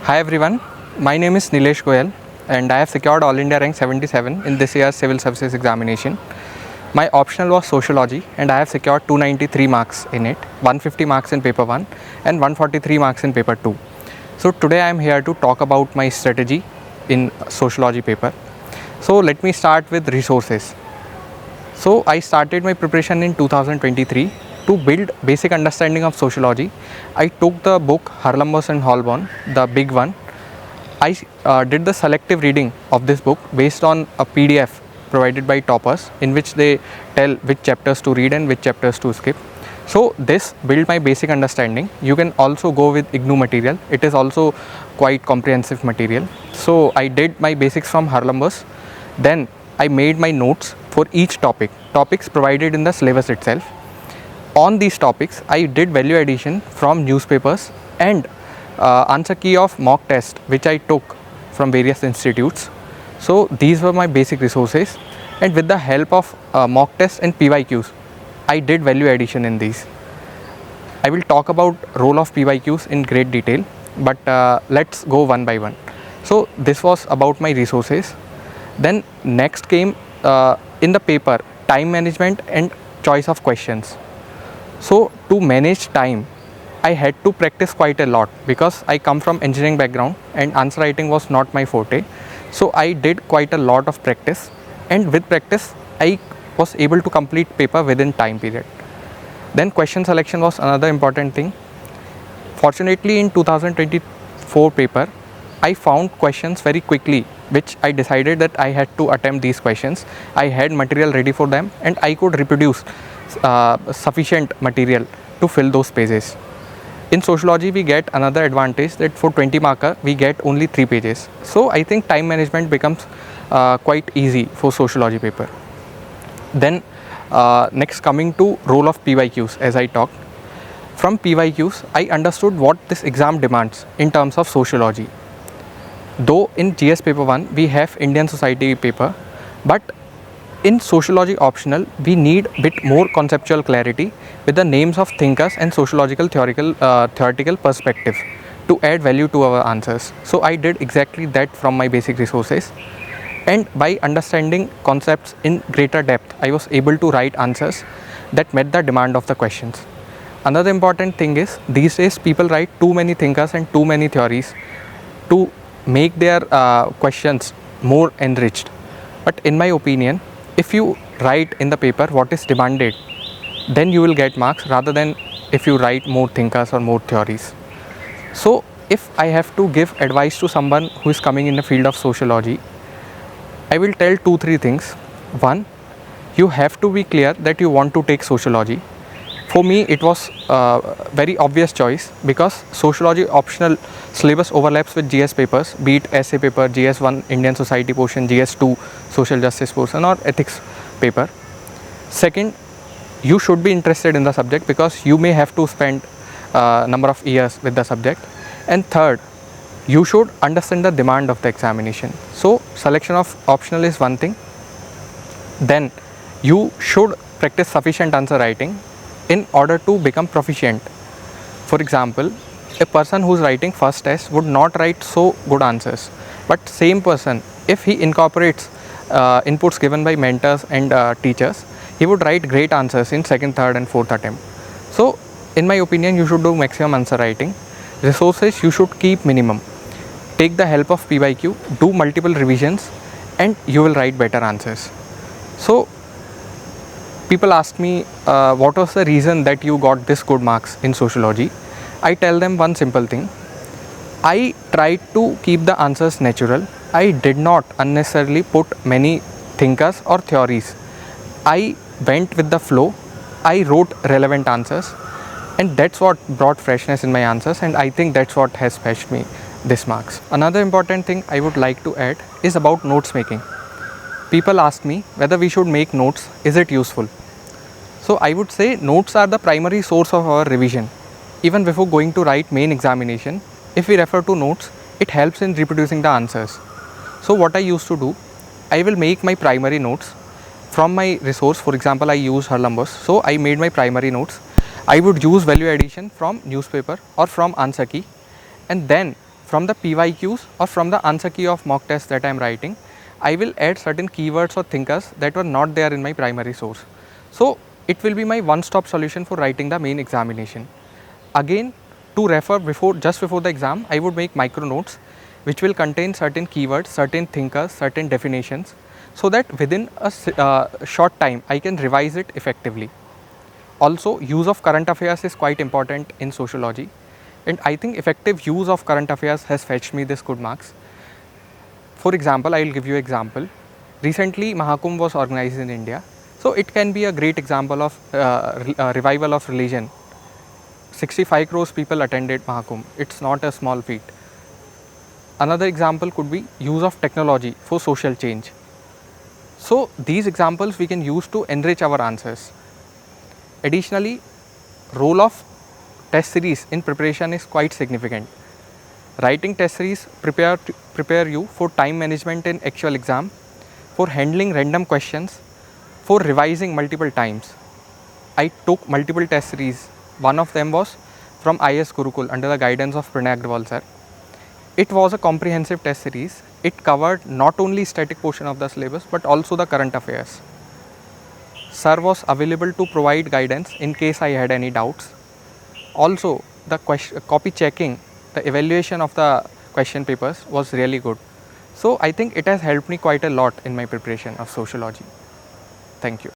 Hi everyone, my name is Neelesh Goyal and I have secured All India rank 77 in this year's Civil Services examination. My optional was Sociology and I have secured 293 marks in it, 150 marks in paper 1 and 143 marks in paper 2. So today I am here to talk about my strategy in Sociology paper. So let me start with resources. So I started my preparation in 2023 to build basic understanding of sociology. I took the book Harlambos and Holborn, the big one. I did the selective reading of this book based on a PDF provided by toppers in which they tell which chapters to read and which chapters to skip. So this built my basic understanding. You can also go with IGNOU material. It is also quite comprehensive material. So I did my basics from Harlambos. Then I made my notes for each topics provided in the syllabus itself. On these topics, I did value addition from newspapers and answer key of mock test which I took from various institutes. So these were my basic resources, and with the help of mock tests and PYQs, I did value addition in these. I will talk about role of PYQs in great detail, but let's go one by one. So this was about my resources. Then next came in the paper, time management and choice of questions. So to manage time, I had to practice quite a lot because I come from engineering background and answer writing was not my forte. So I did quite a lot of practice, and with practice I was able to complete paper within time period. Then question selection was another important thing. Fortunately in 2024 paper, I found questions very quickly which I decided that I had to attempt these questions. I had material ready for them and I could reproduce sufficient material to fill those pages. In sociology we get another advantage that for 20 marker we get only 3 pages. So I think time management becomes quite easy for sociology paper. Then next coming to role of PYQs, as I talked. From PYQs I understood what this exam demands in terms of sociology. Though in GS paper 1 we have Indian society paper, but in sociology optional we need bit more conceptual clarity with the names of thinkers and sociological theoretical perspective to add value to our answers. So I did exactly that from my basic resources, and by understanding concepts in greater depth I was able to write answers that met the demand of the questions. Another important thing is these days people write too many thinkers and too many theories to make their questions more enriched. But in my opinion, if you write in the paper what is demanded, then you will get marks rather than if you write more thinkers or more theories. So if I have to give advice to someone who is coming in the field of sociology, I will tell 2-3 things. One, you have to be clear that you want to take sociology. For me it was a very obvious choice because sociology optional syllabus overlaps with GS papers, be it essay paper, GS1 Indian society portion, GS2 social justice portion or ethics paper. Second, you should be interested in the subject because you may have to spend number of years with the subject. And third, you should understand the demand of the examination. So selection of optional is one thing. Then you should practice sufficient answer writing in order to become proficient. For example, a person who is writing first test would not write so good answers, but same person, if he incorporates inputs given by mentors and teachers, he would write great answers in second, third and fourth attempt. So in my opinion you should do maximum answer writing. Resources you should keep minimum. Take the help of PYQ, do multiple revisions and you will write better answers. So people ask me what was the reason that you got this good marks in sociology. I tell them one simple thing. I tried to keep the answers natural. I did not unnecessarily put many thinkers or theories. I went with the flow. I wrote relevant answers, and that's what brought freshness in my answers, and I think that's what has fetched me this marks. Another important thing I would like to add is about notes making. People ask me whether we should make notes, is it useful? So I would say notes are the primary source of our revision. Even before going to write main examination, if we refer to notes, it helps in reproducing the answers. So what I used to do, I will make my primary notes from my resource. For example, I use Harlambos, so I made my primary notes. I would use value addition from newspaper or from answer key, and then from the PYQs or from the answer key of mock test that I am writing, I will add certain keywords or thinkers that were not there in my primary source. So it will be my one-stop solution for writing the main examination. Again, to refer just before the exam, I would make micro notes which will contain certain keywords, certain thinkers, certain definitions, so that within a short time I can revise it effectively. Also, use of current affairs is quite important in sociology, and I think effective use of current affairs has fetched me this good marks. For example, I will give you an example. Recently, Mahakumbh was organized in India, so it can be a great example of revival of religion. 65 crores people attended Mahakumbh. It's not a small feat. Another example could be use of technology for social change. So these examples we can use to enrich our answers. Additionally, role of test series in preparation is quite significant. Writing test series prepare you for time management in actual exam, for handling random questions, for revising multiple times. I took multiple test series. One of them was from IAS Gurukul under the guidance of Pranay Aggarwal Sir. It was a comprehensive test series. It covered not only static portion of the syllabus but also the current affairs. Sir was available to provide guidance in case I had any doubts. Also, the copy checking, the evaluation of the question papers was really good. So I think it has helped me quite a lot in my preparation of sociology. Thank you.